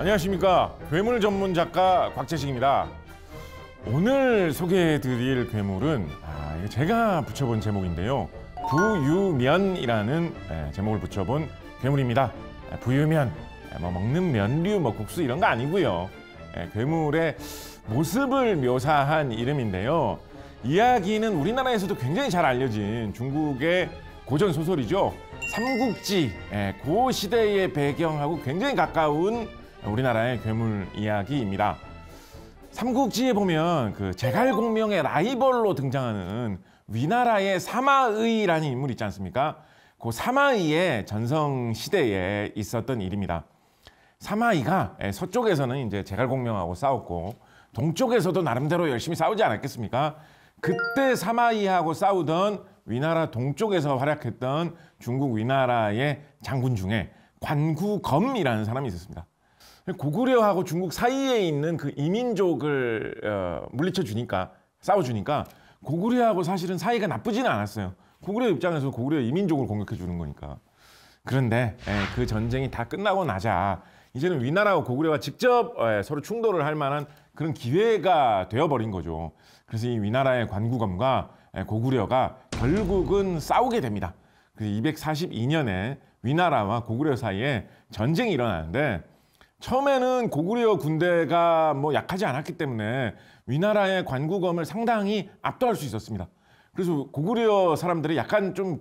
안녕하십니까. 괴물 전문 작가 곽재식입니다. 오늘 소개해드릴 괴물은 이거 제가 붙여본 제목인데요. 부유면이라는 제목을 붙여본 괴물입니다. 부유면, 먹는 면류, 국수 이런 거 아니고요. 괴물의 모습을 묘사한 이름인데요. 이야기는 우리나라에서도 굉장히 잘 알려진 중국의 고전 소설이죠. 삼국지, 그 시대의 배경하고 굉장히 가까운 우리나라의 괴물 이야기입니다. 삼국지에 보면 그 제갈공명의 라이벌로 등장하는 위나라의 사마의라는 인물이 있지 않습니까? 그 사마의의 전성 시대에 있었던 일입니다. 사마의가 서쪽에서는 이제 제갈공명하고 싸웠고 동쪽에서도 나름대로 열심히 싸우지 않았겠습니까? 그때 사마의하고 싸우던 위나라 동쪽에서 활약했던 중국 위나라의 장군 중에 관구검이라는 사람이 있었습니다. 고구려하고 중국 사이에 있는 그 이민족을 물리쳐 주니까, 싸워주니까 고구려하고 사실은 사이가 나쁘지는 않았어요. 고구려 입장에서 고구려 이민족을 공격해 주는 거니까. 그런데 그 전쟁이 다 끝나고 나자 이제는 위나라와 고구려가 직접 서로 충돌을 할 만한 그런 기회가 되어버린 거죠. 그래서 이 위나라의 관구검과 고구려가 결국은 싸우게 됩니다. 그래서 242년에 위나라와 고구려 사이에 전쟁이 일어나는데, 처음에는 고구려 군대가 약하지 않았기 때문에 위나라의 관구검을 상당히 압도할 수 있었습니다. 그래서 고구려 사람들이 약간 좀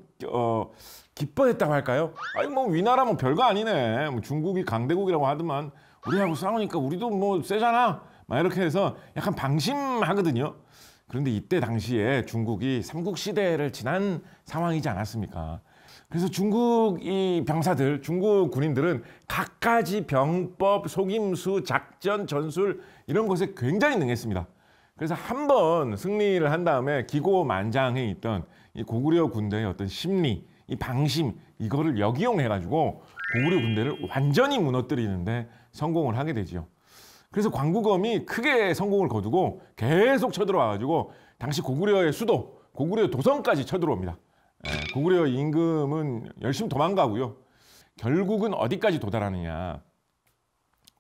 기뻐했다고 할까요? 아니 위나라 별거 아니네. 중국이 강대국이라고 하더만 우리하고 싸우니까 우리도 세잖아. 이렇게 해서 약간 방심하거든요. 그런데 이때 당시에 중국이 삼국시대를 지난 상황이지 않았습니까? 그래서 중국 이 병사들, 중국 군인들은 갖가지 병법, 속임수, 작전, 전술 이런 것에 굉장히 능했습니다. 그래서 한 번 승리를 한 다음에 기고만장해 있던 이 고구려 군대의 어떤 심리, 이 방심, 이거를 역이용해가지고 고구려 군대를 완전히 무너뜨리는데 성공을 하게 되죠. 그래서 관구검이 크게 성공을 거두고 계속 쳐들어와가지고 당시 고구려의 수도, 고구려 도성까지 쳐들어옵니다. 고구려 임금은 열심히 도망가고요. 결국은 어디까지 도달하느냐.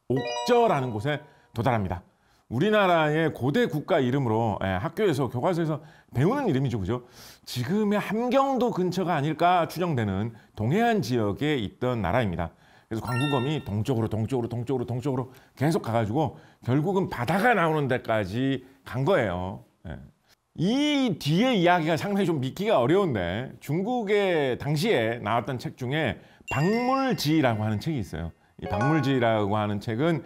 옥저라는 곳에 도달합니다. 우리나라의 고대 국가 이름으로 학교에서, 교과서에서 배우는 이름이죠. 그죠? 지금의 함경도 근처가 아닐까 추정되는 동해안 지역에 있던 나라입니다. 그래서 관구검이 동쪽으로 계속 가가지고 결국은 바다가 나오는 데까지 간 거예요. 이 뒤에 이야기가 상당히 좀 믿기가 어려운데, 중국의 당시에 나왔던 책 중에 박물지라고 하는 책이 있어요. 이 박물지라고 하는 책은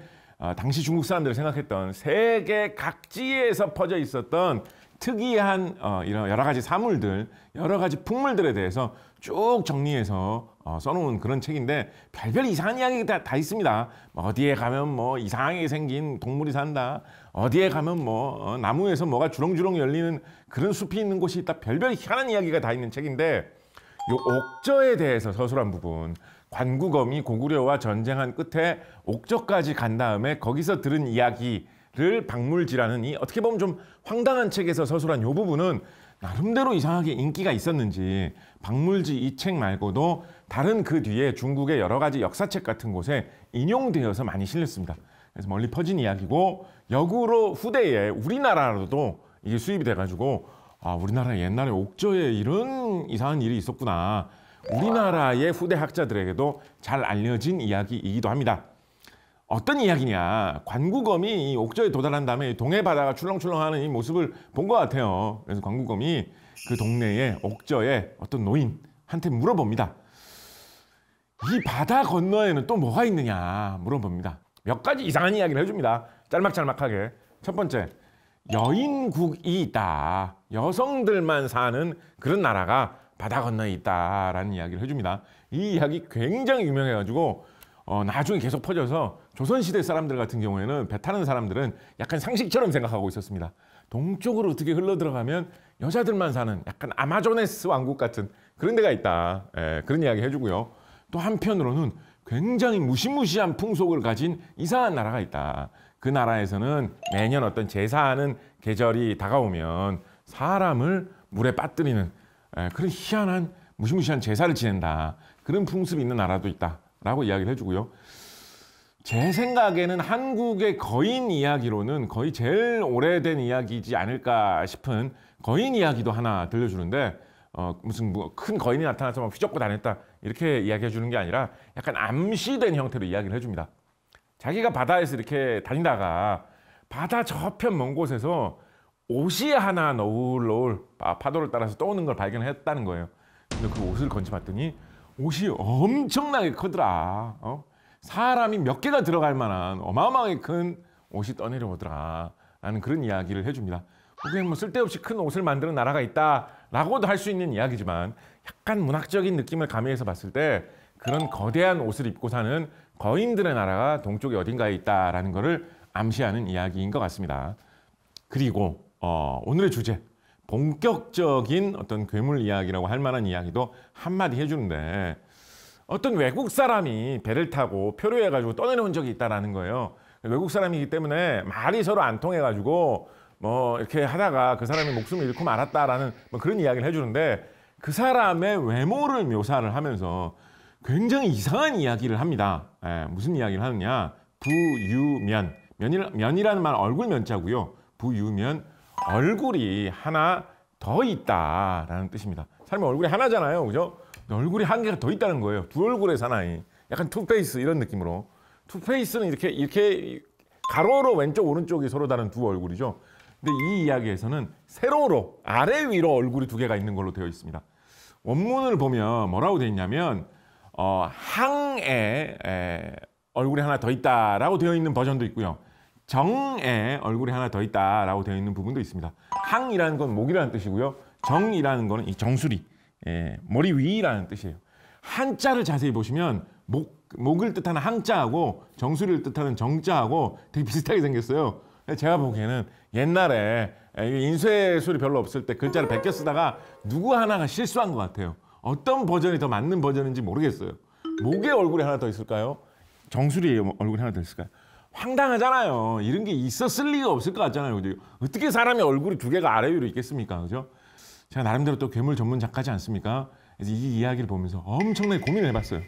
당시 중국 사람들이 생각했던 세계 각지에서 퍼져 있었던 특이한 이런 여러 가지 사물들, 여러 가지 풍물들에 대해서 쭉 정리해서 써놓은 그런 책인데, 별별 이상한 이야기가 다 있습니다. 어디에 가면 이상하게 생긴 동물이 산다. 어디에 가면 나무에서 뭐가 주렁주렁 열리는 그런 숲이 있는 곳이 있다. 별별 희한한 이야기가 다 있는 책인데, 요 옥저에 대해서 서술한 부분, 관구검이 고구려와 전쟁한 끝에 옥저까지 간 다음에 거기서 들은 이야기를 박물지라는 이 어떻게 보면 좀 황당한 책에서 서술한 요 부분은 나름대로 이상하게 인기가 있었는지 박물지 이 책 말고도 다른 그 뒤에 중국의 여러 가지 역사책 같은 곳에 인용되어서 많이 실렸습니다. 그래서 멀리 퍼진 이야기고, 역으로 후대에 우리나라로도 이게 수입이 돼가지고 우리나라 옛날에 옥저에 이런 이상한 일이 있었구나. 우리나라의 후대 학자들에게도 잘 알려진 이야기이기도 합니다. 어떤 이야기냐. 관구검이 이 옥저에 도달한 다음에 동해 바다가 출렁출렁하는 이 모습을 본 것 같아요. 그래서 관구검이 그 동네에 옥저에 어떤 노인한테 물어봅니다. 이 바다 건너에는 또 뭐가 있느냐 물어봅니다. 몇 가지 이상한 이야기를 해줍니다. 짤막짤막하게. 첫 번째, 여인국이 있다. 여성들만 사는 그런 나라가 바다 건너에 있다라는 이야기를 해줍니다. 이 이야기 굉장히 유명해가지고 나중에 계속 퍼져서 조선시대 사람들 같은 경우에는, 배 타는 사람들은 약간 상식처럼 생각하고 있었습니다. 동쪽으로 어떻게 흘러 들어가면 여자들만 사는 약간 아마조네스 왕국 같은 그런 데가 있다. 그런 이야기 해주고요. 또 한편으로는 굉장히 무시무시한 풍속을 가진 이상한 나라가 있다. 그 나라에서는 매년 어떤 제사하는 계절이 다가오면 사람을 물에 빠뜨리는 그런 희한한 무시무시한 제사를 지낸다. 그런 풍습이 있는 나라도 있다라고 이야기를 해주고요. 제 생각에는 한국의 거인 이야기로는 거의 제일 오래된 이야기이지 않을까 싶은 거인 이야기도 하나 들려주는데 무슨 뭐 큰 거인이 나타나서 막 휘젓고 다녔다 이렇게 이야기해 주는 게 아니라 약간 암시된 형태로 이야기를 해줍니다. 자기가 바다에서 이렇게 다니다가 바다 저편 먼 곳에서 옷이 하나 너울너울 파도를 따라서 떠오는 걸 발견했다는 거예요. 근데 그 옷을 건져봤더니 옷이 엄청나게 크더라. 사람이 몇 개가 들어갈 만한 어마어마하게 큰 옷이 떠내려오더라 라는 그런 이야기를 해줍니다. 그게 뭐 쓸데없이 큰 옷을 만드는 나라가 있다라고도 할 수 있는 이야기지만 약간 문학적인 느낌을 가미해서 봤을 때 그런 거대한 옷을 입고 사는 거인들의 나라가 동쪽에 어딘가에 있다라는 것을 암시하는 이야기인 것 같습니다. 그리고 오늘의 주제, 본격적인 어떤 괴물 이야기라고 할 만한 이야기도 한마디 해주는데 어떤 외국 사람이 배를 타고 표류해가지고 떠내려온 적이 있다는 거예요. 외국 사람이기 때문에 말이 서로 안 통해가지고 뭐 이렇게 하다가 그 사람이 목숨을 잃고 말았다라는 뭐 그런 이야기를 해주는데 그 사람의 외모를 묘사를 하면서 굉장히 이상한 이야기를 합니다. 무슨 이야기를 하느냐? 부유면, 면이라는 말은 얼굴 면자고요. 부유면, 얼굴이 하나 더 있다라는 뜻입니다. 사람이 얼굴이 하나잖아요, 그죠? 얼굴이 한 개가 더 있다는 거예요. 두 얼굴의 사나이, 약간 투페이스 이런 느낌으로. 투페이스는 이렇게 가로로 왼쪽 오른쪽이 서로 다른 두 얼굴이죠. 근데 이 이야기에서는 세로로 아래 위로 얼굴이 두 개가 있는 걸로 되어 있습니다. 원문을 보면 뭐라고 되어 있냐면 항에 얼굴이 하나 더 있다라고 되어 있는 버전도 있고요. 정에 얼굴이 하나 더 있다라고 되어 있는 부분도 있습니다. 항이라는 건 목이라는 뜻이고요. 정이라는 거는 이 정수리, 머리 위라는 뜻이에요. 한자를 자세히 보시면 목을 뜻하는 항자하고 정수리를 뜻하는 정자하고 되게 비슷하게 생겼어요. 제가 보기에는 옛날에 인쇄술이 별로 없을 때 글자를 베껴 쓰다가 누구 하나가 실수한 것 같아요. 어떤 버전이 더 맞는 버전인지 모르겠어요. 목에 얼굴이 하나 더 있을까요? 정수리에 얼굴이 하나 더 있을까요? 황당하잖아요. 이런 게 있었을 리가 없을 것 같잖아요. 그죠? 어떻게 사람의 얼굴이 두 개가 아래 위로 있겠습니까? 그죠? 제가 나름대로 또 괴물 전문 작가지 않습니까? 그래서 이 이야기를 보면서 엄청나게 고민을 해봤어요.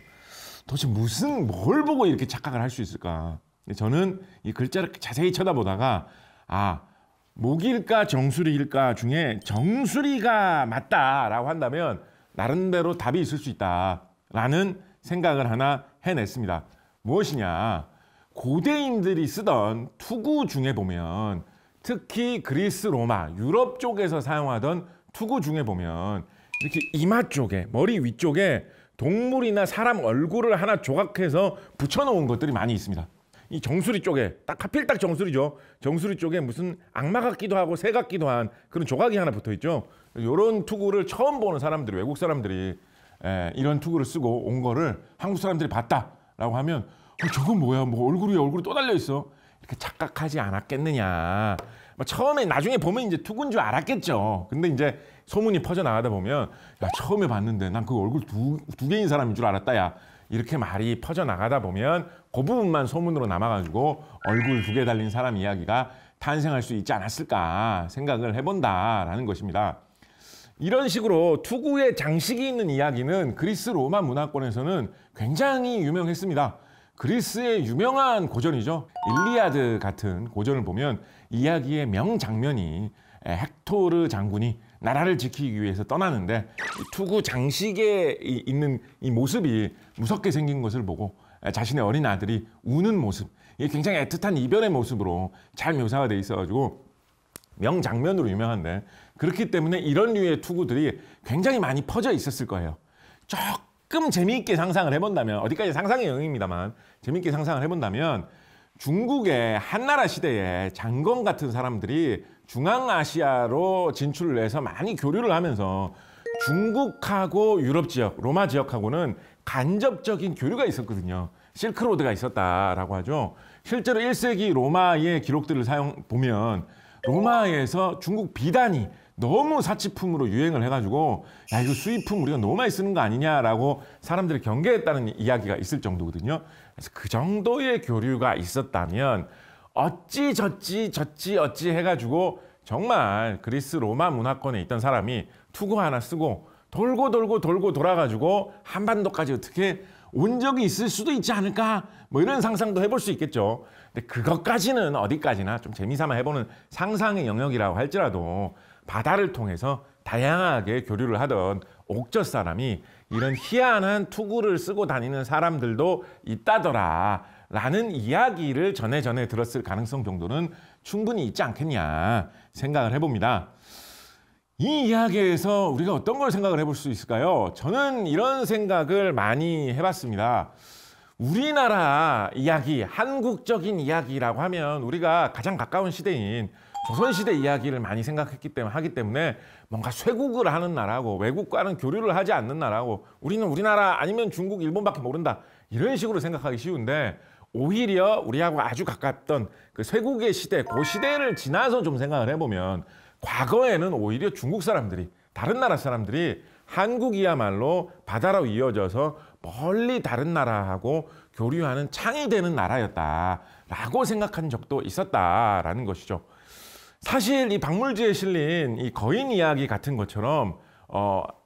도대체 뭘 보고 이렇게 착각을 할 수 있을까? 저는 이 글자를 자세히 쳐다보다가 목일까 정수리일까 중에 정수리가 맞다라고 한다면 나름대로 답이 있을 수 있다라는 생각을 하나 해냈습니다. 무엇이냐? 고대인들이 쓰던 투구 중에 보면 특히 그리스, 로마, 유럽 쪽에서 사용하던 투구 중에 보면 이렇게 이마 쪽에, 머리 위쪽에 동물이나 사람 얼굴을 하나 조각해서 붙여놓은 것들이 많이 있습니다. 이 정수리 쪽에 하필 딱 정수리죠. 정수리 쪽에 무슨 악마 같기도 하고 새 같기도 한 그런 조각이 하나 붙어 있죠. 이런 투구를 처음 보는 사람들이, 외국 사람들이 이런 투구를 쓰고 온 거를 한국 사람들이 봤다라고 하면 저건 뭐야? 뭐 얼굴이 또 달려 있어. 이렇게 착각하지 않았겠느냐. 처음에 나중에 보면 이제 투구인 줄 알았겠죠. 근데 이제 소문이 퍼져 나가다 보면 야, 처음에 봤는데 난 그 얼굴 두 개인 사람인 줄 알았다. 야. 이렇게 말이 퍼져 나가다 보면 그 부분만 소문으로 남아가지고 얼굴 두 개 달린 사람 이야기가 탄생할 수 있지 않았을까 생각을 해본다라는 것입니다. 이런 식으로 투구에 장식이 있는 이야기는 그리스 로마 문화권에서는 굉장히 유명했습니다. 그리스의 유명한 고전이죠. 일리아드 같은 고전을 보면 이야기의 명장면이 헥토르 장군이 나라를 지키기 위해서 떠나는데 투구 장식에 있는 이 모습이 무섭게 생긴 것을 보고 자신의 어린 아들이 우는 모습, 이게 굉장히 애틋한 이별의 모습으로 잘 묘사가 돼 있어가지고 명장면으로 유명한데 그렇기 때문에 이런 류의 투구들이 굉장히 많이 퍼져 있었을 거예요. 조금 재미있게 상상을 해본다면, 어디까지 상상의 영역입니다만 재미있게 상상을 해본다면 중국의 한나라 시대에 장검 같은 사람들이 중앙아시아로 진출을 해서 많이 교류를 하면서 중국하고 유럽 지역, 로마 지역하고는 간접적인 교류가 있었거든요. 실크로드가 있었다라고 하죠. 실제로 1세기 로마의 기록들을 보면 로마에서 중국 비단이 너무 사치품으로 유행을 해가지고 야 이거 수입품 우리가 너무 많이 쓰는 거 아니냐라고 사람들이 경계했다는 이야기가 있을 정도거든요. 그래서 그 정도의 교류가 있었다면 어찌 해가지고 정말 그리스 로마 문화권에 있던 사람이 투구 하나 쓰고 돌고 돌아가지고 한반도까지 어떻게 온 적이 있을 수도 있지 않을까? 뭐 이런 상상도 해볼 수 있겠죠. 근데 그것까지는 어디까지나 좀 재미삼아 해보는 상상의 영역이라고 할지라도 바다를 통해서 다양하게 교류를 하던 옥저 사람이 이런 희한한 투구를 쓰고 다니는 사람들도 있다더라 라는 이야기를 전에 들었을 가능성 정도는 충분히 있지 않겠냐 생각을 해봅니다. 이 이야기에서 우리가 어떤 걸 생각을 해볼 수 있을까요? 저는 이런 생각을 많이 해봤습니다. 우리나라 이야기, 한국적인 이야기라고 하면 우리가 가장 가까운 시대인 조선시대 이야기를 많이 하기 때문에 뭔가 쇄국을 하는 나라고 외국과는 교류를 하지 않는 나라고 우리는 우리나라 아니면 중국, 일본밖에 모른다 이런 식으로 생각하기 쉬운데 오히려 우리하고 아주 가깝던 그 쇄국의 시대, 그 시대를 지나서 좀 생각을 해보면 과거에는 오히려 중국 사람들이 다른 나라 사람들이 한국이야말로 바다로 이어져서 멀리 다른 나라하고 교류하는 창이 되는 나라였다라고 생각한 적도 있었다라는 것이죠. 사실 이 박물지에 실린 이 거인 이야기 같은 것처럼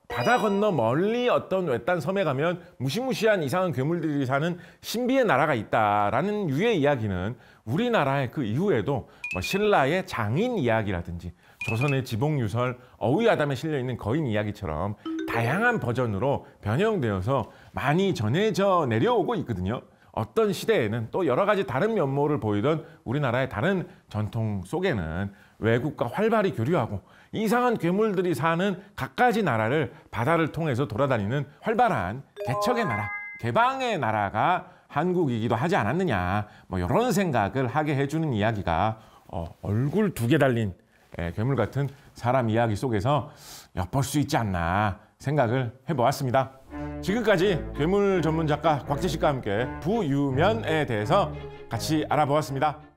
바다 건너 멀리 어떤 외딴 섬에 가면 무시무시한 이상한 괴물들이 사는 신비의 나라가 있다라는 유의 이야기는 우리나라의 그 이후에도 뭐 신라의 장인 이야기라든지 조선의 지봉유설, 어휘야담에 실려있는 거인 이야기처럼 다양한 버전으로 변형되어서 많이 전해져 내려오고 있거든요. 어떤 시대에는 또 여러 가지 다른 면모를 보이던 우리나라의 다른 전통 속에는 외국과 활발히 교류하고 이상한 괴물들이 사는 갖가지 나라를 바다를 통해서 돌아다니는 활발한 개척의 나라, 개방의 나라가 한국이기도 하지 않았느냐 뭐 이런 생각을 하게 해주는 이야기가 얼굴 2개 달린 괴물 같은 사람 이야기 속에서 엿볼 수 있지 않나 생각을 해보았습니다. 지금까지 괴물 전문 작가 곽재식과 함께 부유면에 대해서 같이 알아보았습니다.